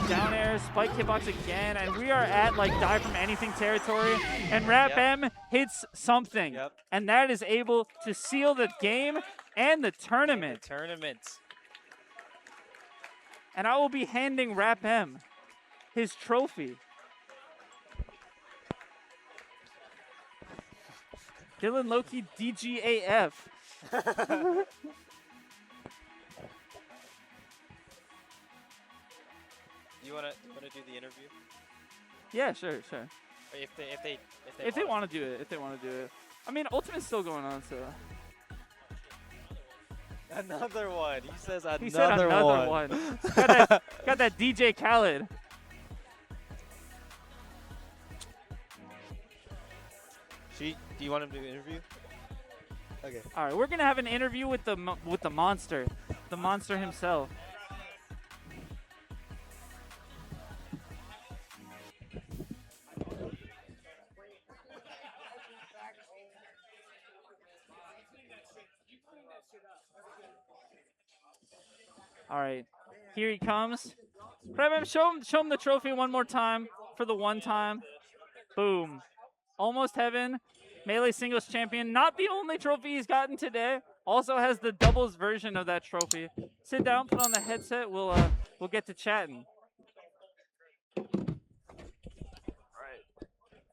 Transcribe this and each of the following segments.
down air, spike hitbox again, and we are at like die from anything territory. And RapM hits something, and that is able to seal the game and the tournament. And I will be handing RapM his trophy. Dylan Loki DGAF. You wanna do the interview? Yeah, sure. If If they want to do it. I mean, Ultimate's still going on, so. Another one. He says another one. He said another one. got that DJ Khaled. Do you want him to do an interview? Okay. All right, we're gonna have an interview with the monster, the monster himself. All right, here he comes. RapM, show him the trophy one more time for the one time. Boom. Almost heaven. Melee singles champion. Not the only trophy he's gotten today. Also has the doubles version of that trophy. Sit down, put on the headset. We'll get to chatting. All right.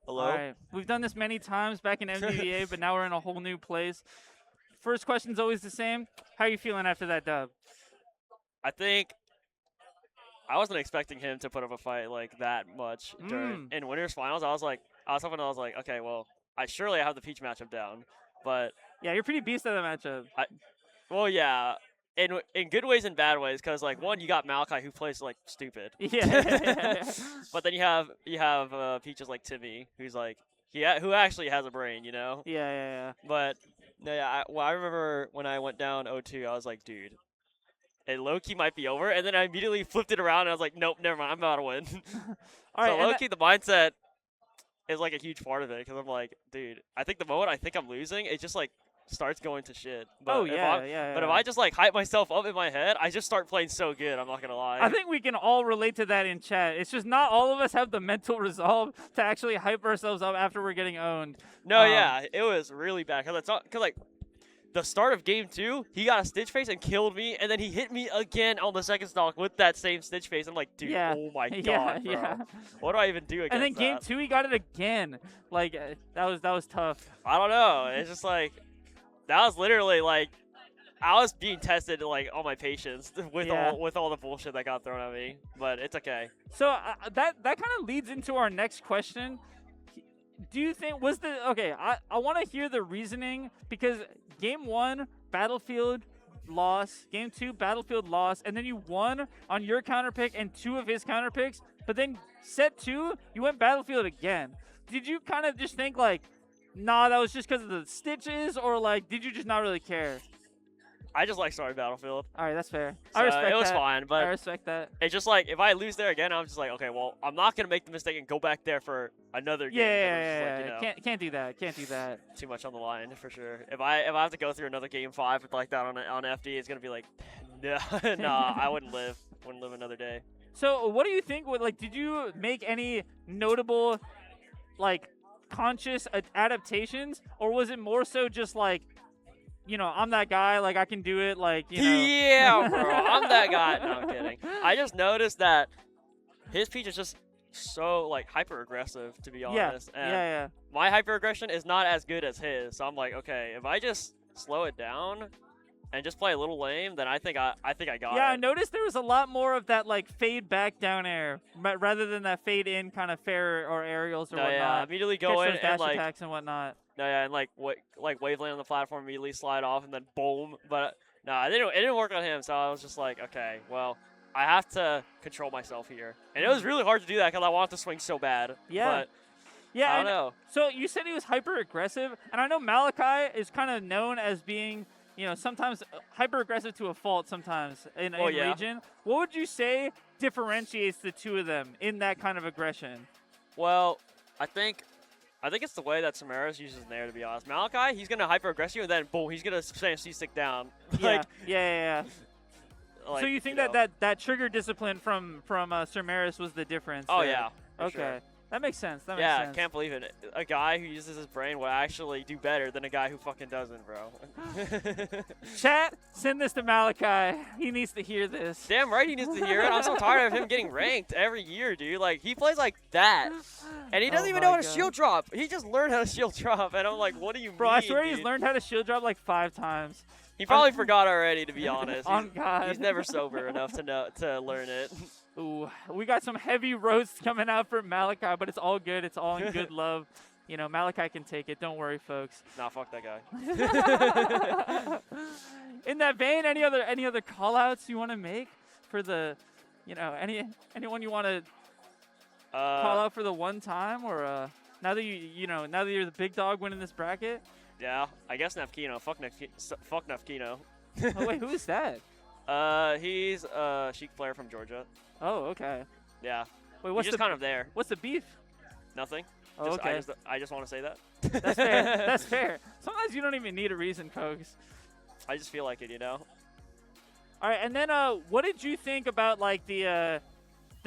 Hello. All right. We've done this many times back in MVVA, but now we're in a whole new place. First question's always the same. How are you feeling after that dub? I think I wasn't expecting him to put up a fight like that much in winners finals. I was hoping, okay, well, I have the Peach matchup down, but yeah, you're pretty beast at the matchup. Well, yeah, in good ways and bad ways, because like one, you got Malachi who plays like stupid. Yeah. But then you have Peaches like Timmy who's like who actually has a brain, you know. Yeah. But no, yeah, I remember when I went down 0-2, I was like, dude. It low-key might be over, and then I immediately flipped it around, and I was like, nope, never mind, I'm about to win. All right, so low-key, the mindset is like a huge part of it, because I'm like, dude, I think the moment I think I'm losing, it just like starts going to shit. But But if I just like hype myself up in my head, I just start playing so good, I'm not going to lie. I think we can all relate to that in chat. It's just not all of us have the mental resolve to actually hype ourselves up after we're getting owned. No, yeah, it was really bad, because like, the start of game 2, he got a Stitch Face and killed me, and then he hit me again on the second stock with that same Stitch Face. I'm like, dude, oh my god, bro. Yeah. What do I even do against And then game that? 2, he got it again. Like, that was tough. I don't know. It's just like, that was literally like, I was being tested like on my patience with all the bullshit that got thrown at me. But it's okay. So that kind of leads into our next question. Do you think I want to hear the reasoning, because game 1 Battlefield loss, game 2 Battlefield loss, and then you won on your counter pick and 2 of his counter picks, but then set 2 you went Battlefield again. Did you kind of just think like, nah, that was just because of the stitches, or like did you just not really care? I just like starting Battlefield. All right, that's fair. So I respect that. It was fine, but I respect that. It's just like, if I lose there again, I'm just like, okay, well, I'm not going to make the mistake and go back there for another game. Yeah. Like, can't do that. Can't do that. Too much on the line, for sure. If I have to go through another game 5 with like that on FD, it's going to be like, no, I wouldn't live another day. So what do you think? Did you make any notable, like, conscious adaptations, or was it more so just like, you know, I'm that guy, like, I can do it, like, you know. Yeah, bro, I'm that guy. No, I'm kidding. I just noticed that his Peach is just so, like, hyper-aggressive, to be honest. Yeah. My hyper-aggression is not as good as his, so I'm like, okay, if I just slow it down and just play a little lame, then I think I got it. Yeah, I noticed there was a lot more of that, like, fade back down air, rather than that fade in kind of fair or aerials or whatnot. Yeah, immediately go in and, like, attacks and whatnot. No, yeah, and like waveland on the platform, immediately slide off, and then boom. But no, it didn't work on him. So I was just like, okay, well, I have to control myself here, and it was really hard to do that because I wanted to swing so bad. Yeah. But yeah, I don't know. So you said he was hyper aggressive, and I know Malachi is kind of known as being, you know, sometimes hyper aggressive to a fault. Sometimes in region. What would you say differentiates the two of them in that kind of aggression? Well, I think it's the way that Samaras uses Nair, to be honest. Malachi, he's going to hyper-aggress you, and then, boom, he's going to stand C-stick down. Yeah. Like, so you think know. that trigger discipline from Sir Maris was the difference? Oh there? yeah. For Okay. Sure. That makes sense. That makes Yeah, sense. can't believe it. A guy who uses his brain will actually do better than a guy who fucking doesn't, bro. Chat, send this to Malachi. He needs to hear this. Damn right he needs to hear it. I'm so tired of him getting ranked every year, dude. Like, he plays like that. And he doesn't even know how to shield drop. He just learned how to shield drop. And I'm like, what do you mean, Bro, I swear dude? he's learned how to shield drop like 5 times. He probably forgot already, to be honest. On God. He's never sober enough to learn it. Ooh, we got some heavy roasts coming out for Malachi, but it's all good. It's all in good love. You know, Malachi can take it. Don't worry, folks. Nah, fuck that guy. In that vein, any other call-outs you want to make for the, you know, anyone you want to call out for the one time, or now that now that you're the big dog winning this bracket? Yeah, I guess Nafkino. Fuck Nafkino. Oh wait, who is that? He's a Sheik player from Georgia. Oh, okay. Yeah. Wait, He's just kind of there. What's the beef? Nothing. Oh, okay. I just want to say that. That's fair. That's fair. Sometimes you don't even need a reason, Kogs. I just feel like it, you know. All right, and then what did you think about like the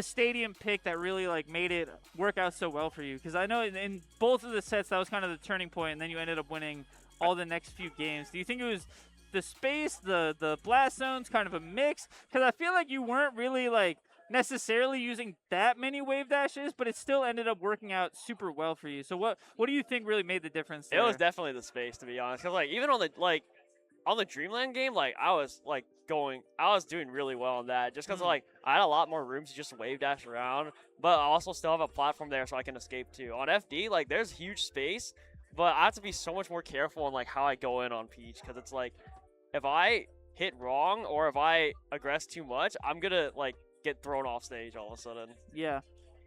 stadium pick that really like made it work out so well for you? Because I know in both of the sets that was kind of the turning point, and then you ended up winning all the next few games. Do you think it was the space, the blast zones, kind of a mix? Because I feel like you weren't really like necessarily using that many wave dashes, but it still ended up working out super well for you. So what do you think really made the difference there? It was definitely the space, to be honest. Because like even on the Dreamland game, like I was doing really well on that, just because like I had a lot more room to just wave dash around, but I also still have a platform there so I can escape too. On FD, like there's huge space, but I have to be so much more careful on like how I go in on Peach, because it's like if I hit wrong or if I aggress too much, I'm gonna like get thrown off stage all of a sudden. Yeah.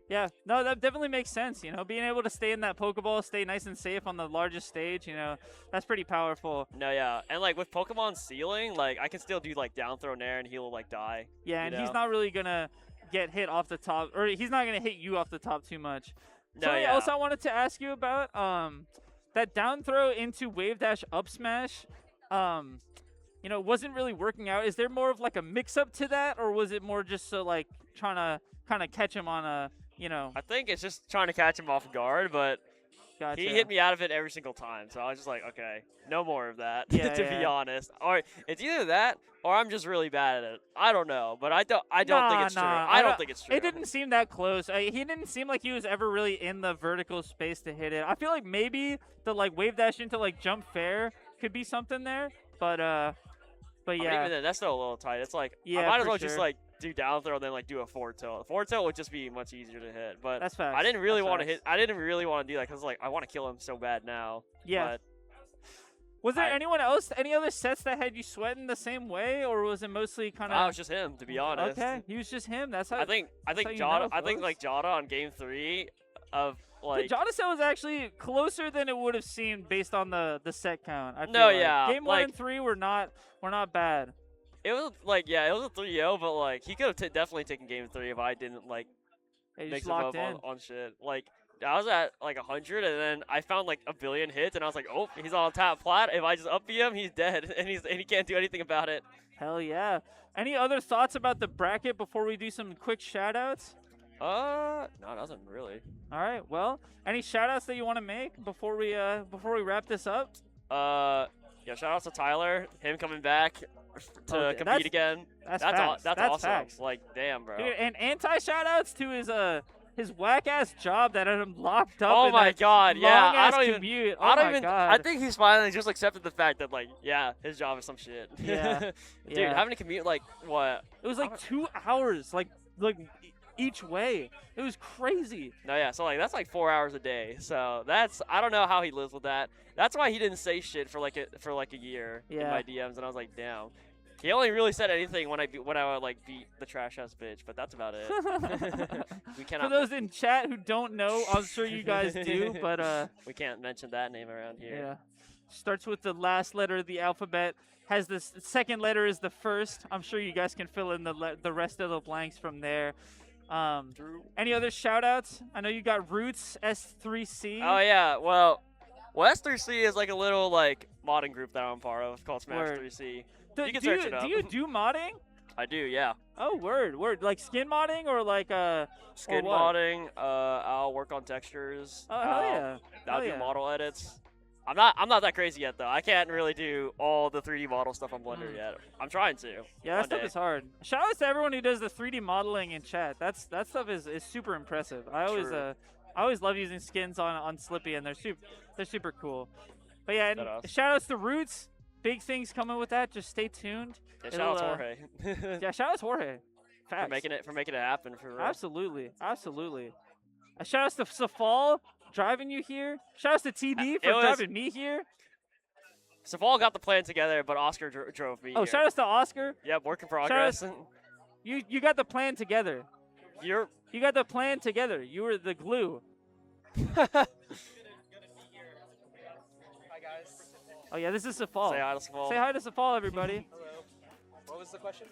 Yeah, no, that definitely makes sense. You know, being able to stay in that Pokeball, stay nice and safe on the largest stage, you know, that's pretty powerful. No, yeah. And like with Pokemon Sealing, like I can still do like down throw nair and he'll like die. Yeah, and he's not really going to get hit off the top, or he's not going to hit you off the top too much. No, Something yeah. else I wanted to ask you about, that down throw into wave dash up smash, you know, wasn't really working out. Is there more of like a mix up to that, or was it more just so like trying to kind of catch him on a, you know? I think it's just trying to catch him off guard, but Gotcha. he hit me out of it every single time. So I was just like, okay, no more of that, Yeah, to be honest. Or it's either that or I'm just really bad at it. I don't know, but I don't think it's true. I don't think it's true. It didn't seem that close. He didn't seem like he was ever really in the vertical space to hit it. I feel like maybe the like wave dash into like jump fair could be something there, but yeah. I mean, even then, that's still a little tight. It's like Yeah, I might as for well sure. just like do down throw and then like do a forward tilt. Forward tilt would just be much easier to hit. But That's facts. I didn't really That's want to facts. hit. I didn't really want to do that because like I want to kill him so bad now. Yeah. But Was there anyone else, any other sets that had you sweating the same way, or was it mostly kind it of? was just him, to be honest. Okay, he was just him. That's how. I think how you Jada. know, I think folks. like Jada on game 3 of like. The Jada set was actually closer than it would have seemed based on the set count. I feel No, like. yeah, Game 1 like- and 3 were not bad. It was like it was a 3-0, but like he could have definitely taken game 3 if I didn't like They mix just him locked up in. on shit. Like I was at like 100, and then I found like a billion hits, and I was like, oh, he's on tap plat. If I just up him, he's dead, and he can't do anything about it. Hell yeah. Any other thoughts about the bracket before we do some quick shout-outs? No, nothing really. All right. Well, any shout-outs that you want to make before we wrap this up? Yeah, shout out to Tyler, him coming back to Okay, compete again. That's That's facts. awesome. Facts. Like, damn, bro. Dude, and anti-shout-outs to his whack-ass job that had him locked up. Oh in my that God, yeah. long-ass I don't even. commute. I Oh don't my even. God. I think he's finally just accepted the fact that like, yeah, his job is some shit. Yeah. Dude, Yeah. having to commute like what? It was like 2 hours, like each way. It was crazy. No, yeah. So like that's like 4 hours a day. So that's I don't know how he lives with that. That's why he didn't say shit for like a year in Yeah. my DMs, and I was like, damn. He only really said anything when I would beat the trash ass bitch, but that's about it. We For cannot. those in chat who don't know, I'm sure you guys do, but We can't mention that name around here. yeah. Starts with the last letter of the alphabet. Has the second letter is the first. I'm sure you guys can fill in the rest of the blanks from there. Any other shout-outs? I know you got Roots S3C. Oh yeah, well S3C is like a little like modding group that I'm part of called Smash Word. 3C. Do You can you search it up. do you do modding? I do, yeah. Oh, word. Like skin modding or like Skin what? modding. I'll work on textures. Oh, hell yeah. I'll Hell do yeah. model edits. I'm not that crazy yet though. I can't really do all the 3D model stuff on Blender yet. I'm trying to. Yeah, that one stuff day. is hard. Shout out to everyone who does the 3D modeling in chat. That stuff is super impressive. I always love using skins on Slippy, and they're super cool. But yeah, and shout outs to Roots. Big things coming with that. Just stay tuned. Yeah, shout out to Jorge. Yeah, shout out to Jorge. Facts. For making it happen for real. Absolutely. Shout outs to Safal driving you here. Shout outs to TD for driving me here. Safal got the plan together, but Oscar drove me. Oh, here. shout outs to Oscar. Yep, work in progress. You got the plan together. You got the plan together. You were the glue. Hi guys. Oh yeah, this is Safal. Say hi to Safal. Say hi to Safal, everybody. Hello. What was the question?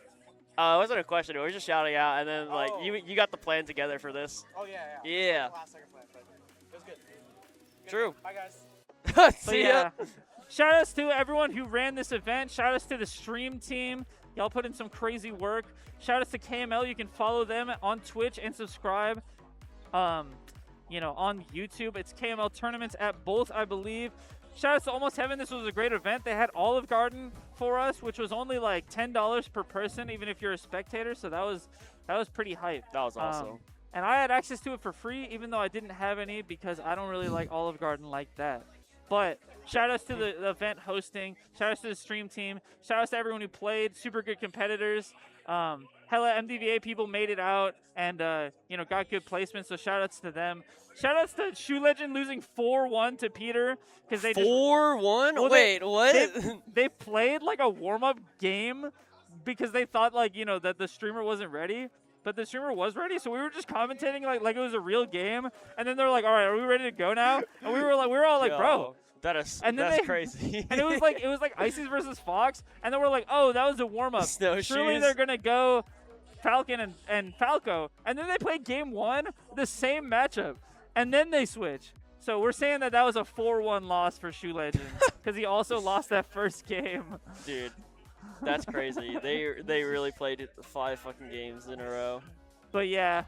It wasn't a question. We were just shouting out, and then like you got the plan together for this. Oh yeah. Yeah. Last second plan, but it was good. True. Bye guys. See ya. Shout outs to everyone who ran this event. Shout outs to the stream team. Y'all put in some crazy work. Shout outs to KML. You can follow them on Twitch and subscribe. On YouTube. It's KML Tournaments at both, I believe. Shout outs to Almost Heaven. This was a great event. They had Olive Garden for us, which was only like $10 per person, even if you're a spectator. So that was pretty hype. That was awesome. And I had access to it for free, even though I didn't have any because I don't really like Olive Garden like that. But shout outs to the event hosting. Shout outs to the stream team. Shout outs to everyone who played. Super good competitors. Hella MDVA people made it out and got good placements. So shout outs to them. Shout outs to Shoe Legend losing 4-1 to Peter because they 4-1. Well, wait, what? They played like a warm-up game because they thought that the streamer wasn't ready. But the streamer was ready, so we were just commentating like it was a real game. And then they're like, "All right, are we ready to go now?" And we were all like, "Bro, that's crazy." And it was like Ices versus Fox, and then we're like, "Oh, that was a warm up. Surely they're gonna go Falcon and Falco." And then they played game 1, the same matchup, and then they switch. So we're saying that was a 4-1 loss for Shoe Legend because he also lost that first game. Dude. That's crazy. They really played 5 fucking games in a row. But yeah,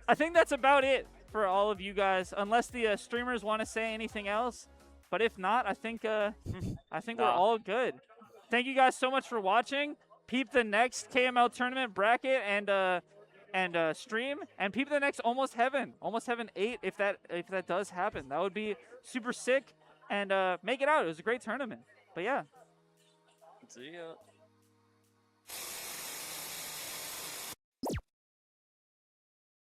I think that's about it for all of you guys, unless the streamers want to say anything else. But if not, I think we're all good. Thank you guys so much for watching. Peep the next KML tournament bracket and stream, and peep the next Almost Heaven 8 if that does happen. That would be super sick. And make it out. It was a great tournament. But yeah. See ya.